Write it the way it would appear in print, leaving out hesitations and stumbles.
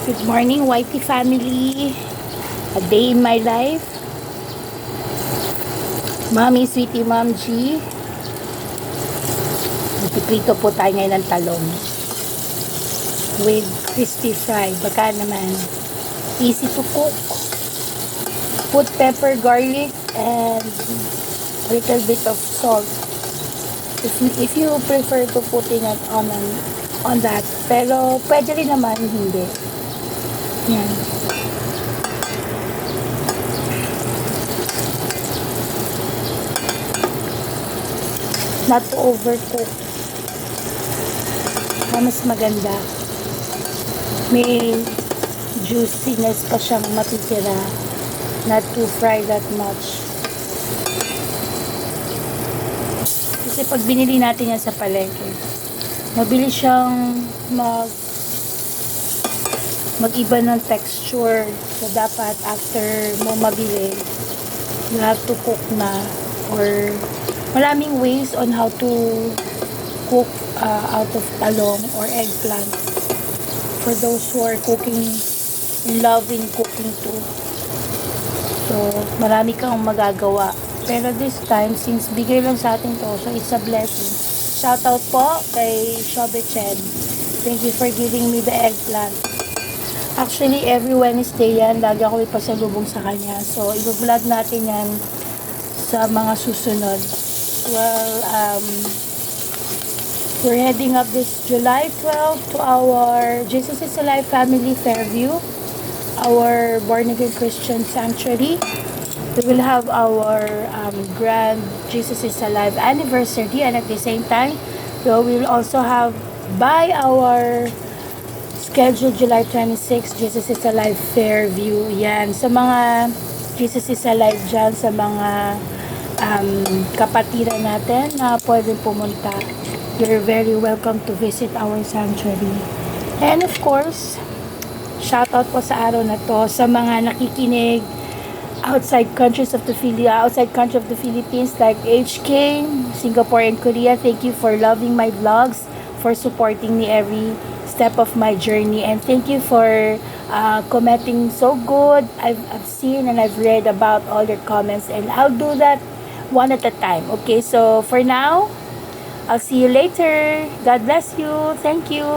Good morning, YT family. A day in my life. Mommy, sweetie, Mom G. Magpiprito po tayo ngayon ng talong with crispy fry. Baka naman easy to cook. Put pepper, garlic, and a little bit of salt. If you prefer to putting it on that. Pero pwede rin naman hindi. Yan. Not to overcook. Mas maganda. May juiciness pa siyang matitira. Not to fry that much. Kasi pag binili natin yan sa palengke, mabilis siyang mag-iba ng texture. So, dapat after mo mabili, you have to cook na. Or, maraming ways on how to cook out of talong or eggplant. For those who are cooking, love in cooking too. So, marami kang magagawa. Pero this time, since bigay lang sa atin to, so it's a blessing. Shoutout po kay Shobe Chen. Thank you for giving me the eggplant. Actually, every Wednesday yan, lagi ako ipasalubong sa kanya. So, i-vlog natin yan sa mga susunod. Well, we're heading up this July 12 to our Jesus is Alive Family Fairview, our born-again Christian sanctuary. We will have our grand Jesus is Alive anniversary, and at the same time, we will also have by our scheduled July 26, Jesus is Alive Fairview. Yan. Sa mga Jesus is Alive dyan, sa mga kapatiran natin na pwedeng pumunta, you're very welcome to visit our sanctuary. And of course, shout out po sa araw na to sa mga nakikinig outside country of the Philippines like HK, Singapore, and Korea. Thank you for loving my vlogs, for supporting me every step of my journey, and thank you for commenting so good. I've seen and I've read about all your comments, and I'll do that one at a time. Okay, so for now, I'll see you later. God bless you. Thank you.